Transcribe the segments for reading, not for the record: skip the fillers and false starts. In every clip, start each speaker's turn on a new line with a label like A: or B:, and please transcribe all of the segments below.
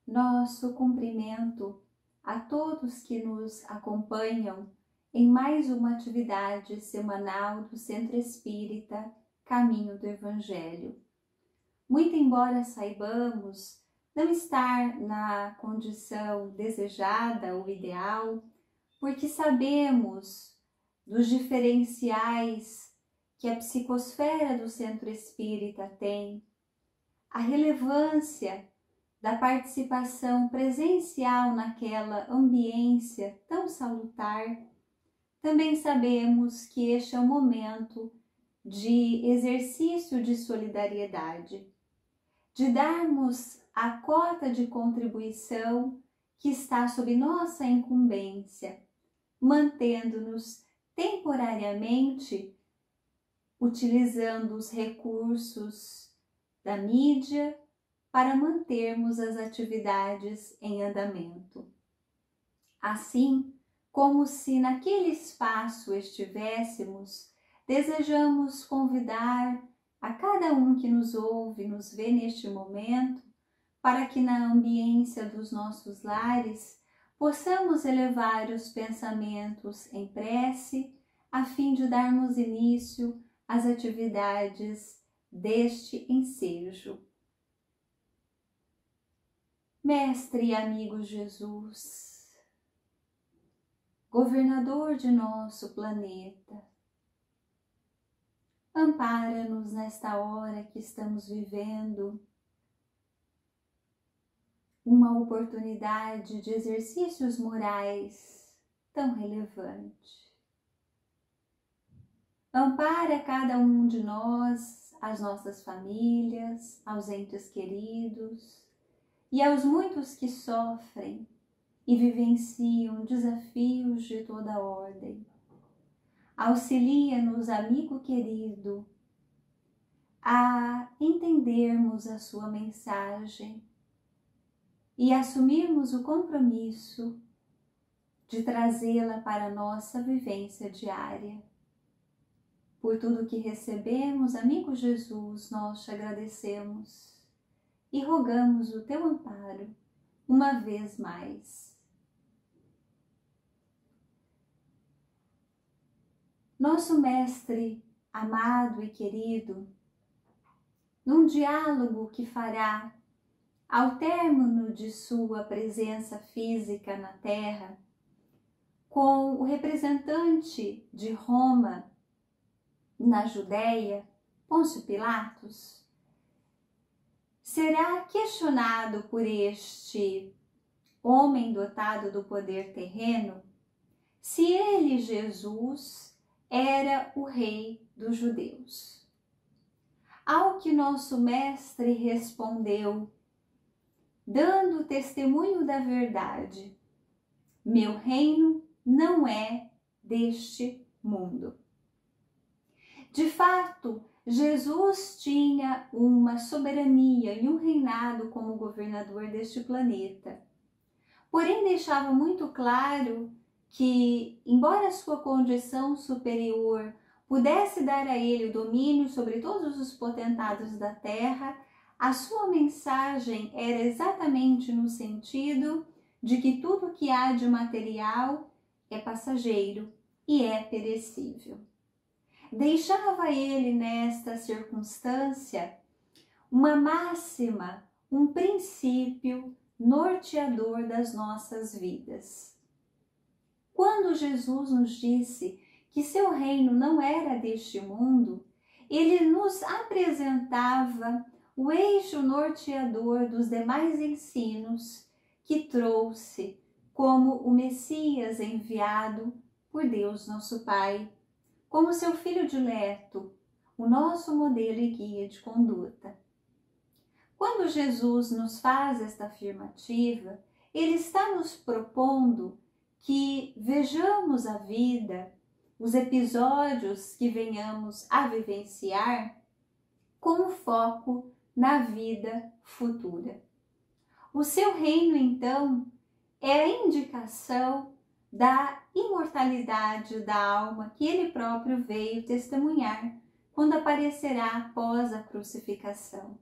A: nosso cumprimento a todos que nos acompanham em mais uma atividade semanal do Centro Espírita Caminho do Evangelho. Muito embora saibamos não estar na condição desejada ou ideal, porque sabemos dos diferenciais que a psicosfera do Centro Espírita tem, a relevância da participação presencial naquela ambiência tão salutar, também sabemos que este é um momento de exercício de solidariedade, de darmos a cota de contribuição que está sob nossa incumbência, mantendo-nos temporariamente utilizando os recursos da mídia para mantermos as atividades em andamento. Assim, como se naquele espaço estivéssemos, desejamos convidar a cada um que nos ouve, nos vê neste momento, para que na ambiência dos nossos lares possamos elevar os pensamentos em prece, a fim de darmos início às atividades deste ensejo. Mestre e amigo Jesus, governador de nosso planeta, ampara-nos nesta hora que estamos vivendo uma oportunidade de exercícios morais tão relevante. Ampara cada um de nós, as nossas famílias, aos entes queridos e aos muitos que sofrem e vivenciam desafios de toda ordem. Auxilia-nos, amigo querido, a entendermos a sua mensagem e assumirmos o compromisso de trazê-la para a nossa vivência diária. Por tudo que recebemos, amigo Jesus, nós te agradecemos e rogamos o teu amparo uma vez mais. Nosso Mestre amado e querido, num diálogo que fará ao término de sua presença física na Terra, com o representante de Roma na Judéia, Pôncio Pilatos, será questionado por este homem dotado do poder terreno se ele, Jesus, era o rei dos judeus. Ao que nosso mestre respondeu, dando testemunho da verdade: meu reino não é deste mundo. De fato, Jesus tinha uma soberania e um reinado como governador deste planeta. Porém, deixava muito claro que, embora sua condição superior pudesse dar a ele o domínio sobre todos os potentados da terra, a sua mensagem era exatamente no sentido de que tudo que há de material é passageiro e é perecível. Deixava ele nesta circunstância uma máxima, um princípio norteador das nossas vidas. Quando Jesus nos disse que seu reino não era deste mundo, ele nos apresentava o eixo norteador dos demais ensinos que trouxe como o Messias enviado por Deus nosso Pai, como seu Filho dileto, o nosso modelo e guia de conduta. Quando Jesus nos faz esta afirmativa, ele está nos propondo que vejamos a vida, os episódios que venhamos a vivenciar, com foco na vida futura. O seu reino, então, é a indicação da imortalidade da alma que ele próprio veio testemunhar quando aparecerá após a crucificação.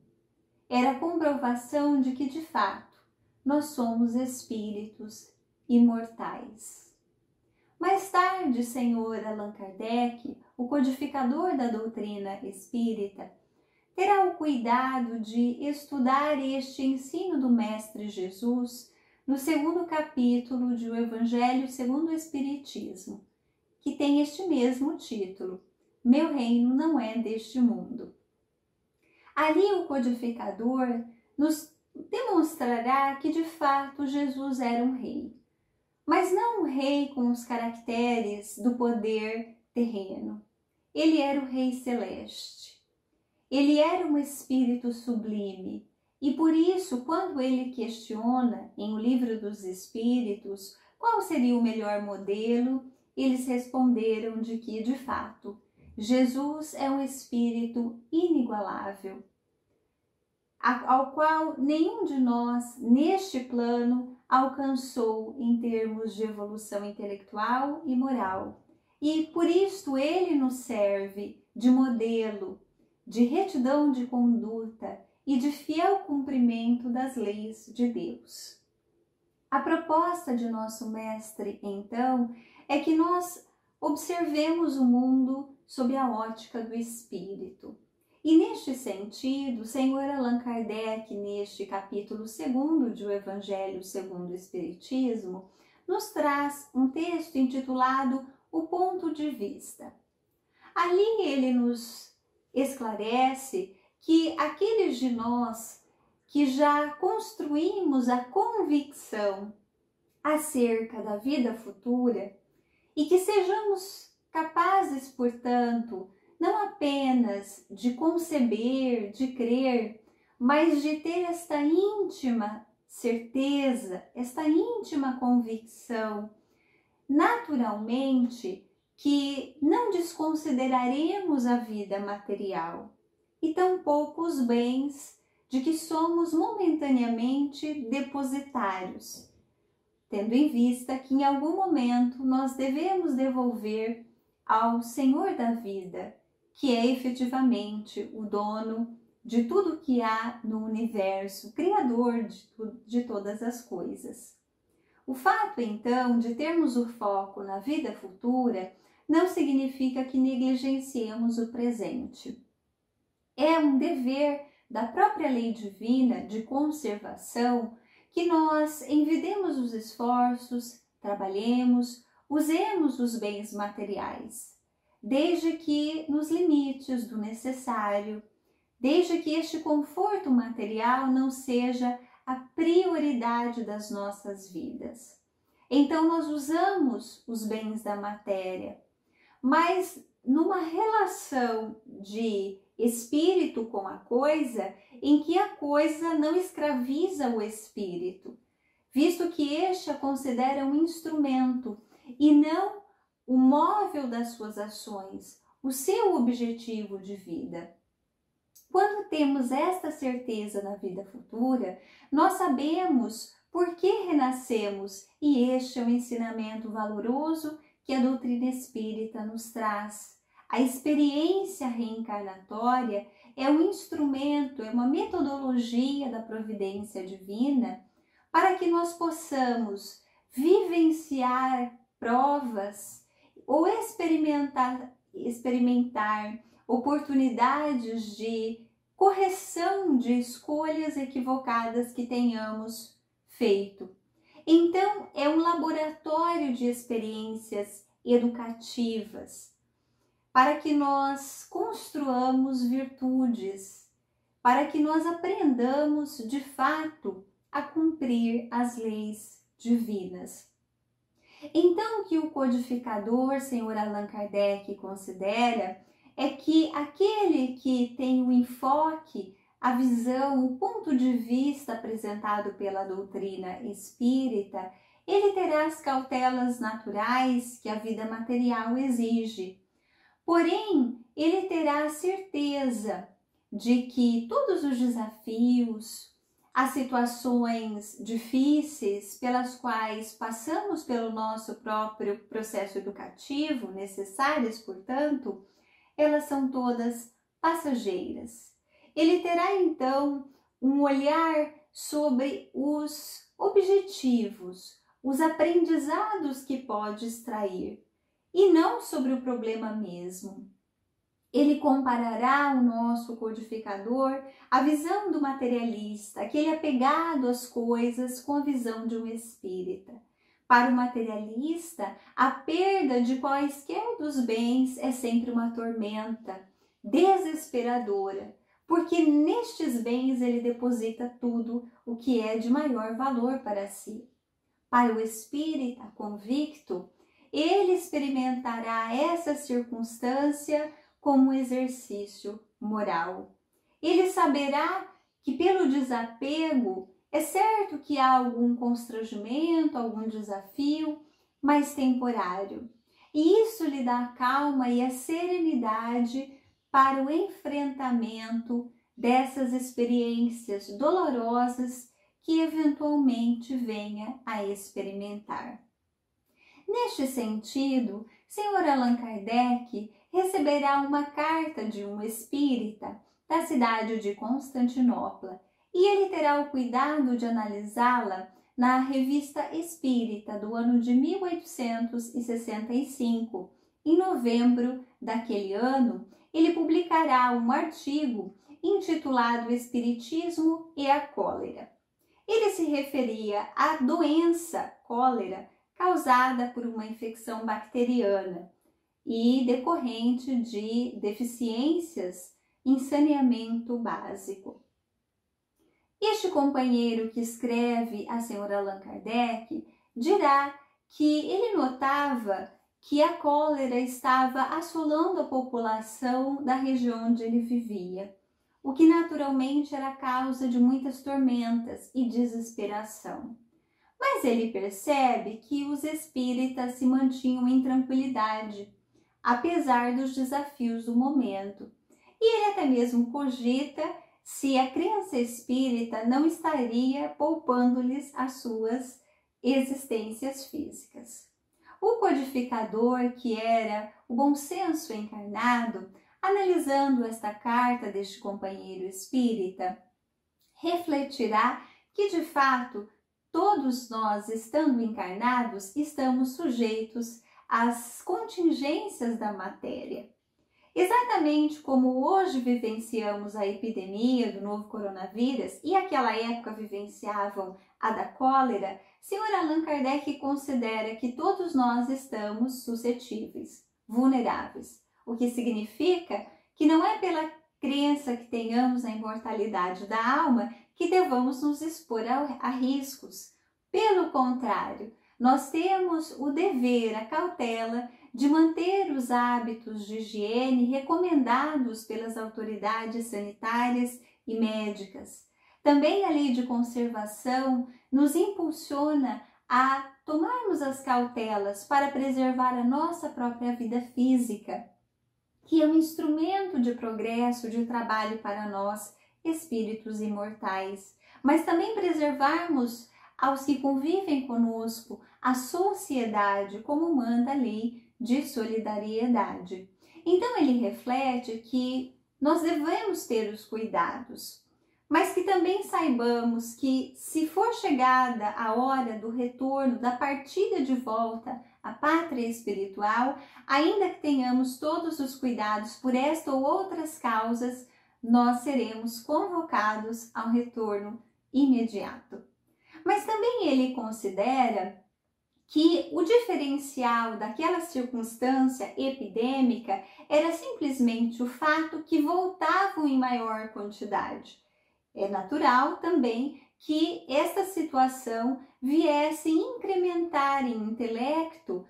A: Era a comprovação de que, de fato, nós somos espíritos imortais. Mais tarde, Senhor Allan Kardec, o codificador da doutrina espírita, terá o cuidado de estudar este ensino do Mestre Jesus no segundo capítulo de O Evangelho segundo o Espiritismo, que tem este mesmo título, Meu Reino não é deste mundo. Ali o codificador nos demonstrará que de fato Jesus era um rei, mas não um rei com os caracteres do poder terreno. Ele era o rei celeste. Ele era um espírito sublime e por isso, quando ele questiona em O Livro dos Espíritos qual seria o melhor modelo, eles responderam de que, de fato, Jesus é um espírito inigualável, ao qual nenhum de nós, neste plano, alcançou em termos de evolução intelectual e moral. E por isto ele nos serve de modelo, de retidão de conduta e de fiel cumprimento das leis de Deus. A proposta de nosso mestre, então, é que nós observemos o mundo sob a ótica do espírito. E neste sentido, o Senhor Allan Kardec, neste capítulo 2º de O Evangelho segundo o Espiritismo, nos traz um texto intitulado O Ponto de Vista. Ali ele nos esclarece que aqueles de nós que já construímos a convicção acerca da vida futura e que sejamos capazes, portanto, não apenas de conceber, de crer, mas de ter esta íntima certeza, esta íntima convicção, naturalmente que não desconsideraremos a vida material e tampouco os bens de que somos momentaneamente depositários, tendo em vista que em algum momento nós devemos devolver ao Senhor da vida, que é efetivamente o dono de tudo que há no universo, criador de todas as coisas. O fato, então, de termos o foco na vida futura não significa que negligenciemos o presente. É um dever da própria lei divina de conservação que nós envidemos os esforços, trabalhemos, usemos os bens materiais, desde que nos limites do necessário, desde que este conforto material não seja a prioridade das nossas vidas. Então nós usamos os bens da matéria, mas numa relação de espírito com a coisa, em que a coisa não escraviza o espírito, visto que este a considera um instrumento e não o móvel das suas ações, o seu objetivo de vida. Quando temos esta certeza na vida futura, nós sabemos por que renascemos e este é um ensinamento valoroso que a doutrina espírita nos traz. A experiência reencarnatória é um instrumento, é uma metodologia da providência divina para que nós possamos vivenciar provas ou experimentar oportunidades de correção de escolhas equivocadas que tenhamos feito. Então, é um laboratório de experiências educativas para que nós construamos virtudes, para que nós aprendamos de fato a cumprir as leis divinas. Então, o que o codificador, Senhor Allan Kardec, considera é que aquele que tem o enfoque, a visão, o ponto de vista apresentado pela doutrina espírita, ele terá as cautelas naturais que a vida material exige. Porém, ele terá a certeza de que todos os desafios, as situações difíceis pelas quais passamos pelo nosso próprio processo educativo, necessárias, portanto, elas são todas passageiras. Ele terá, então, um olhar sobre os objetivos, os aprendizados que pode extrair, e não sobre o problema mesmo. Ele comparará o nosso codificador à visão do materialista, aquele apegado às coisas, com a visão de um espírita. Para o materialista, a perda de quaisquer dos bens é sempre uma tormenta desesperadora, porque nestes bens ele deposita tudo o que é de maior valor para si. Para o espírita convicto, ele experimentará essa circunstância como um exercício moral. Ele saberá que pelo desapego é certo que há algum constrangimento, algum desafio, mas temporário. E isso lhe dá a calma e a serenidade para o enfrentamento dessas experiências dolorosas que eventualmente venha a experimentar. Neste sentido, Sr. Allan Kardec receberá uma carta de um espírita da cidade de Constantinopla e ele terá o cuidado de analisá-la na Revista Espírita do ano de 1865. Em novembro daquele ano, ele publicará um artigo intitulado Espiritismo e a Cólera. Ele se referia à doença cólera causada por uma infecção bacteriana e decorrente de deficiências em saneamento básico. Este companheiro que escreve a Sr. Allan Kardec dirá que ele notava que a cólera estava assolando a população da região onde ele vivia, o que naturalmente era causa de muitas tormentas e desesperação. Mas ele percebe que os espíritas se mantinham em tranquilidade, apesar dos desafios do momento. E ele até mesmo cogita se a crença espírita não estaria poupando-lhes as suas existências físicas. O codificador, que era o bom senso encarnado, analisando esta carta deste companheiro espírita, refletirá que, de fato, todos nós, estando encarnados, estamos sujeitos às contingências da matéria. Exatamente como hoje vivenciamos a epidemia do novo coronavírus e aquela época vivenciavam a da cólera, Sr. Allan Kardec considera que todos nós estamos suscetíveis, vulneráveis, o que significa que não é pela crença que tenhamos na imortalidade da alma que devamos nos expor a riscos. Pelo contrário, nós temos o dever, a cautela de manter os hábitos de higiene recomendados pelas autoridades sanitárias e médicas. Também a lei de conservação nos impulsiona a tomarmos as cautelas para preservar a nossa própria vida física, que é um instrumento de progresso, de trabalho para nós, espíritos imortais, mas também preservarmos aos que convivem conosco a sociedade, como manda a lei de solidariedade. Então ele reflete que nós devemos ter os cuidados, mas que também saibamos que, se for chegada a hora do retorno, da partida de volta à pátria espiritual, ainda que tenhamos todos os cuidados por esta ou outras causas, nós seremos convocados ao retorno imediato. Mas também ele considera que o diferencial daquela circunstância epidêmica era simplesmente o fato que voltavam em maior quantidade. É natural também que esta situação viesse incrementar em intelecto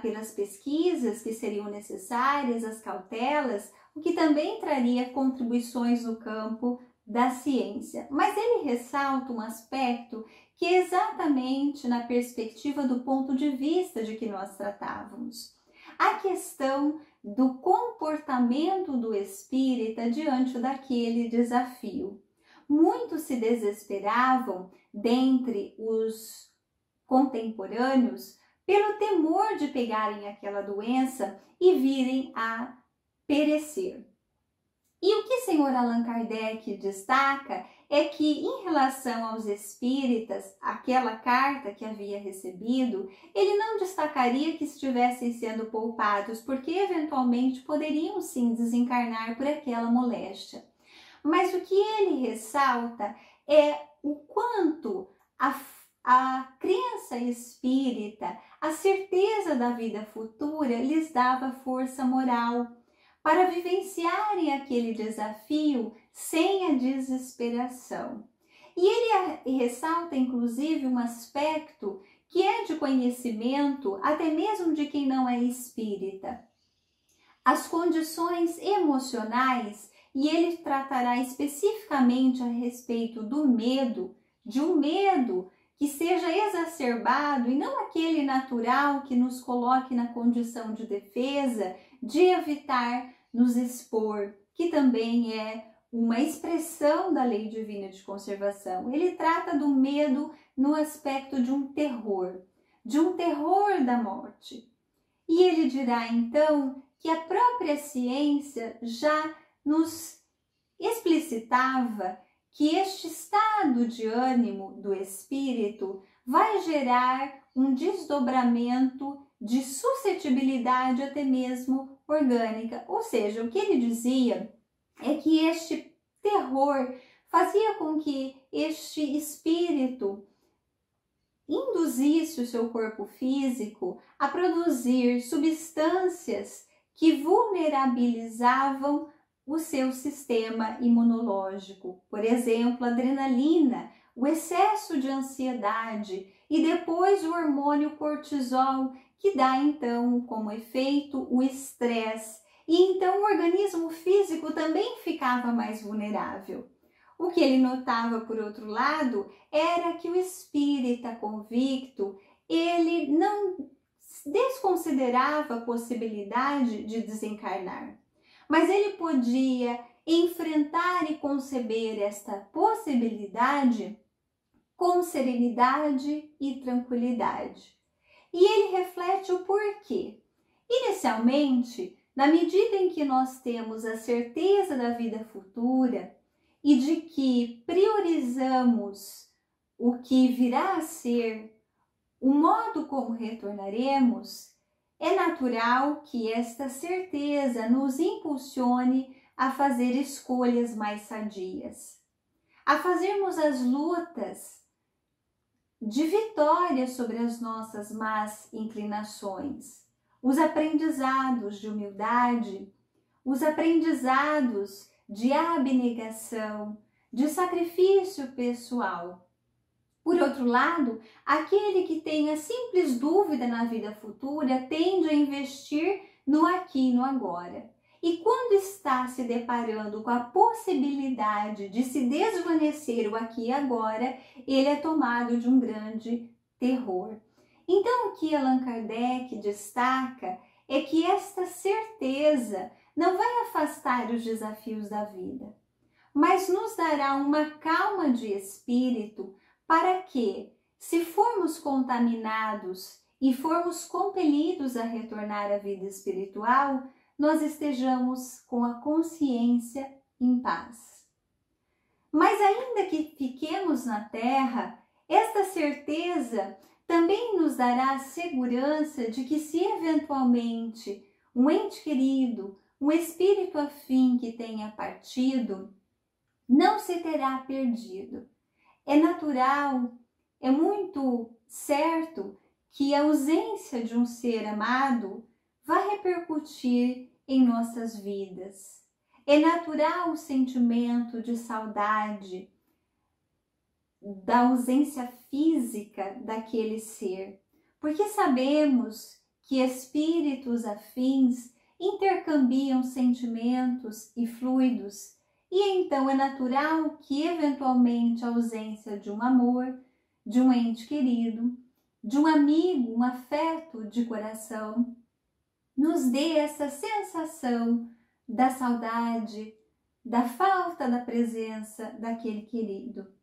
A: pelas pesquisas que seriam necessárias, as cautelas, o que também traria contribuições no campo da ciência. Mas ele ressalta um aspecto que é exatamente na perspectiva do ponto de vista de que nós tratávamos. A questão do comportamento do espírita diante daquele desafio. Muitos se desesperavam dentre os contemporâneos pelo temor de pegarem aquela doença e virem a perecer. E o que o Sr. Allan Kardec destaca é que, em relação aos espíritas, aquela carta que havia recebido, ele não destacaria que estivessem sendo poupados, porque eventualmente poderiam sim desencarnar por aquela moléstia. Mas o que ele ressalta é o quanto a crença espírita, a certeza da vida futura lhes dava força moral para vivenciarem aquele desafio sem a desesperação. E ele ressalta, inclusive, um aspecto que é de conhecimento até mesmo de quem não é espírita. As condições emocionais, e ele tratará especificamente a respeito do medo, de um medo que seja exacerbado e não aquele natural que nos coloque na condição de defesa, de evitar nos expor, que também é uma expressão da lei divina de conservação. Ele trata do medo no aspecto de um terror da morte. E ele dirá então que a própria ciência já nos explicitava que este estado de ânimo do espírito vai gerar um desdobramento de suscetibilidade até mesmo orgânica. Ou seja, o que ele dizia é que este terror fazia com que este espírito induzisse o seu corpo físico a produzir substâncias que vulnerabilizavam o seu sistema imunológico. Por exemplo, a adrenalina, o excesso de ansiedade e depois o hormônio cortisol, que dá então como efeito o estresse. E então o organismo físico também ficava mais vulnerável. O que ele notava, por outro lado, era que o espírita convicto, ele não desconsiderava a possibilidade de desencarnar, mas ele podia enfrentar e conceber esta possibilidade com serenidade e tranquilidade. E ele reflete o porquê. Inicialmente, na medida em que nós temos a certeza da vida futura e de que priorizamos o que virá a ser, o modo como retornaremos, é natural que esta certeza nos impulsione a fazer escolhas mais sadias, a fazermos as lutas de vitória sobre as nossas más inclinações, os aprendizados de humildade, os aprendizados de abnegação, de sacrifício pessoal. Por outro lado, aquele que tem a simples dúvida na vida futura tende a investir no aqui e no agora. E quando está se deparando com a possibilidade de se desvanecer o aqui e agora, ele é tomado de um grande terror. Então, o que Allan Kardec destaca é que esta certeza não vai afastar os desafios da vida, mas nos dará uma calma de espírito para que, se formos contaminados e formos compelidos a retornar à vida espiritual, nós estejamos com a consciência em paz. Mas ainda que fiquemos na Terra, esta certeza também nos dará a segurança de que, se eventualmente um ente querido, um espírito afim que tenha partido, não se terá perdido. É natural, é muito certo que a ausência de um ser amado vai repercutir em nossas vidas. É natural o sentimento de saudade, da ausência física daquele ser, porque sabemos que espíritos afins intercambiam sentimentos e fluidos, e então é natural que eventualmente a ausência de um amor, de um ente querido, de um amigo, um afeto de coração, nos dê essa sensação da saudade, da falta da presença daquele querido.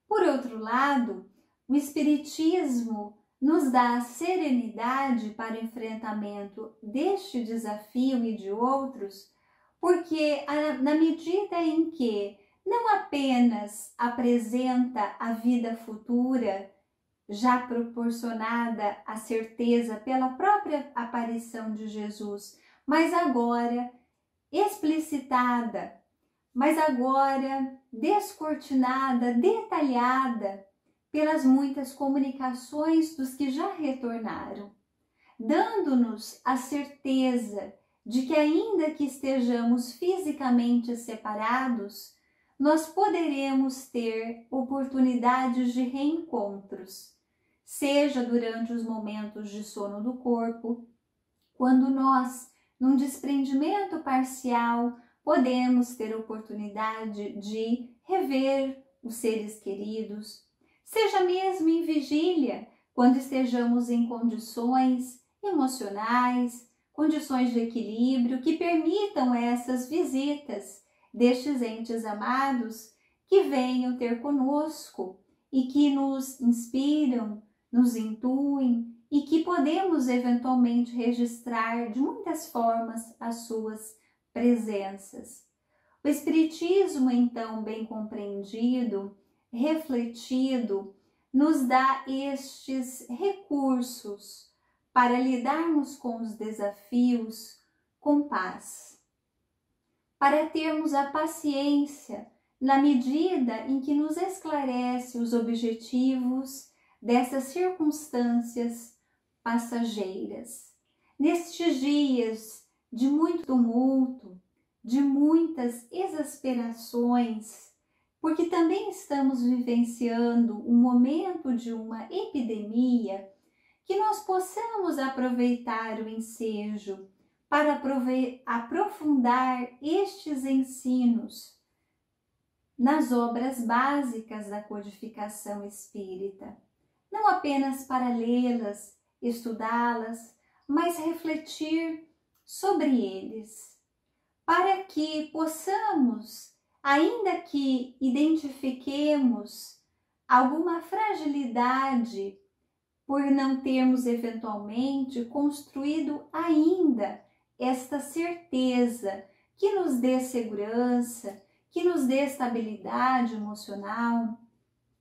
A: Por outro lado, o Espiritismo nos dá a serenidade para o enfrentamento deste desafio e de outros, porque na medida em que não apenas apresenta a vida futura, já proporcionada a certeza pela própria aparição de Jesus, mas agora explicitada, mas agora descortinada, detalhada pelas muitas comunicações dos que já retornaram, dando-nos a certeza de que, ainda que estejamos fisicamente separados, nós poderemos ter oportunidades de reencontros, seja durante os momentos de sono do corpo, quando nós, num desprendimento parcial, podemos ter oportunidade de rever os seres queridos, seja mesmo em vigília, quando estejamos em condições emocionais, condições de equilíbrio que permitam essas visitas destes entes amados que venham ter conosco e que nos inspiram, nos intuem e que podemos eventualmente registrar de muitas formas as suas presenças. O Espiritismo, então, bem compreendido, refletido, nos dá estes recursos para lidarmos com os desafios com paz, para termos a paciência na medida em que nos esclarece os objetivos dessas circunstâncias passageiras. Nestes dias de muito tumulto, de muitas exasperações, porque também estamos vivenciando um momento de uma epidemia, que nós possamos aproveitar o ensejo para aprofundar estes ensinos nas obras básicas da codificação espírita, não apenas para lê-las, estudá-las, mas refletir sobre eles, para que possamos, ainda que identifiquemos alguma fragilidade por não termos eventualmente construído ainda esta certeza que nos dê segurança, que nos dê estabilidade emocional,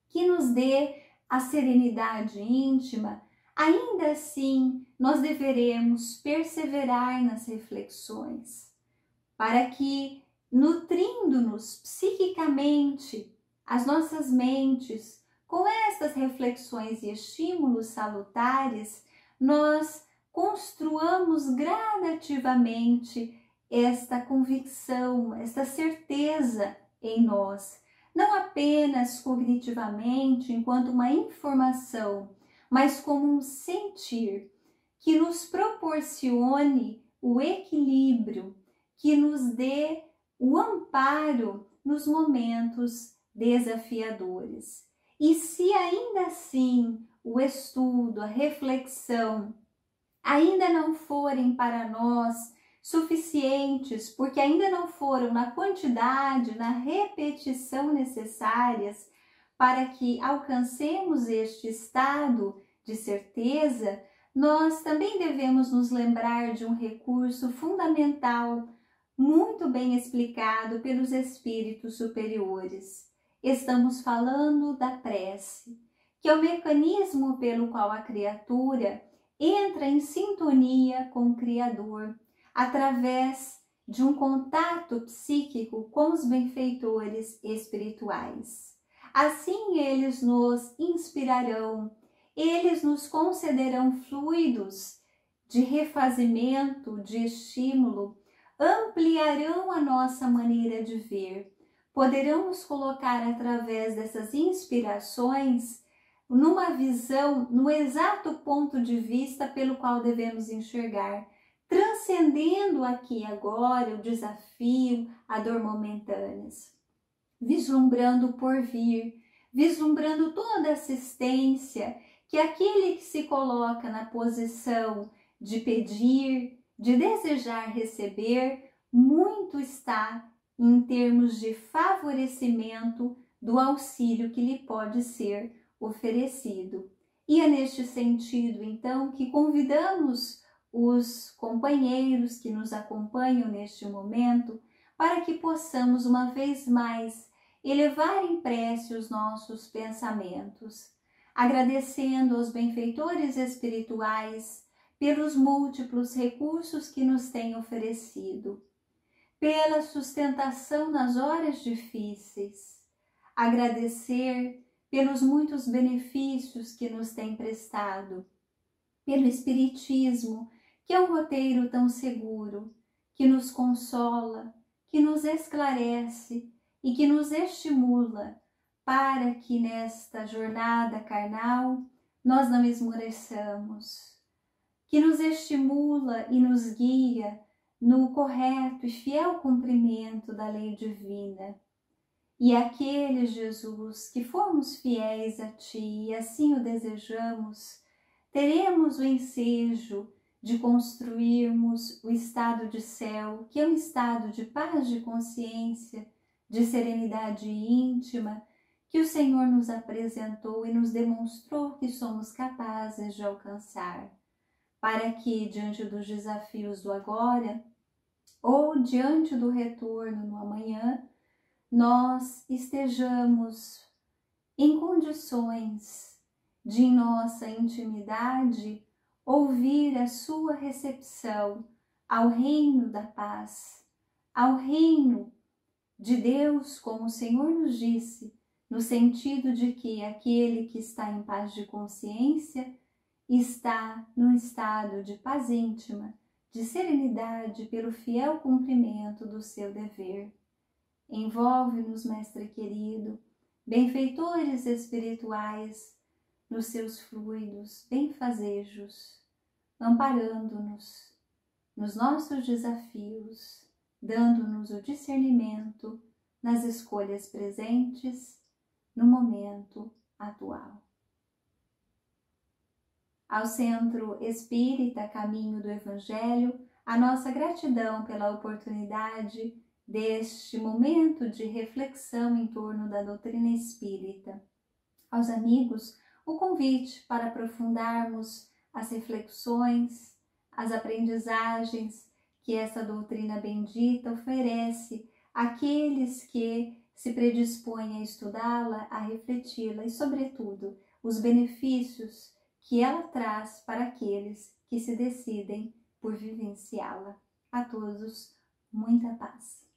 A: que nos dê a serenidade íntima, ainda assim nós deveremos perseverar nas reflexões, para que, nutrindo-nos psiquicamente, as nossas mentes, com estas reflexões e estímulos salutares, nós construamos gradativamente esta convicção, esta certeza em nós, não apenas cognitivamente, enquanto uma informação, mas como um sentir que nos proporcione o equilíbrio, que nos dê o amparo nos momentos desafiadores. E se ainda assim o estudo, a reflexão ainda não forem para nós suficientes, porque ainda não foram na quantidade, na repetição necessárias para que alcancemos este estado de certeza, nós também devemos nos lembrar de um recurso fundamental, muito bem explicado pelos espíritos superiores. Estamos falando da prece, que é o mecanismo pelo qual a criatura entra em sintonia com o Criador, através de um contato psíquico com os benfeitores espirituais. Assim eles nos inspirarão, eles nos concederão fluidos de refazimento, de estímulo, ampliarão a nossa maneira de ver, poderão nos colocar através dessas inspirações numa visão, no exato ponto de vista pelo qual devemos enxergar, transcendendo aqui agora o desafio, a dor momentâneas, vislumbrando o porvir, vislumbrando toda a assistência que aquele que se coloca na posição de pedir, de desejar receber, muito está em termos de favorecimento do auxílio que lhe pode ser oferecido. E é neste sentido, então, que convidamos os companheiros que nos acompanham neste momento para que possamos, uma vez mais, elevar em prece os nossos pensamentos, agradecendo aos benfeitores espirituais pelos múltiplos recursos que nos têm oferecido, pela sustentação nas horas difíceis, agradecer pelos muitos benefícios que nos tem prestado, pelo Espiritismo, que é um roteiro tão seguro, que nos consola, que nos esclarece e que nos estimula para que nesta jornada carnal nós não esmoreçamos, que nos estimula e nos guia no correto e fiel cumprimento da lei divina. E aqueles, Jesus, que formos fiéis a Ti e assim o desejamos, teremos o ensejo de construirmos o estado de céu, que é um estado de paz de consciência, de serenidade íntima, que o Senhor nos apresentou e nos demonstrou que somos capazes de alcançar, para que, diante dos desafios do agora, ou diante do retorno no amanhã, nós estejamos em condições de, em nossa intimidade, ouvir a sua recepção ao reino da paz, ao reino de Deus, como o Senhor nos disse, no sentido de que aquele que está em paz de consciência está num estado de paz íntima, de serenidade pelo fiel cumprimento do seu dever. Envolve-nos, Mestre querido, benfeitores espirituais, nos seus fluidos benfazejos, amparando-nos nos nossos desafios, dando-nos o discernimento nas escolhas presentes no momento atual. Ao Centro Espírita Caminho do Evangelho, a nossa gratidão pela oportunidade deste momento de reflexão em torno da doutrina espírita. Aos amigos, o convite para aprofundarmos as reflexões, as aprendizagens que essa doutrina bendita oferece àqueles que se predispõem a estudá-la, a refleti-la e, sobretudo, os benefícios que ela traz para aqueles que se decidem por vivenciá-la. A todos, muita paz.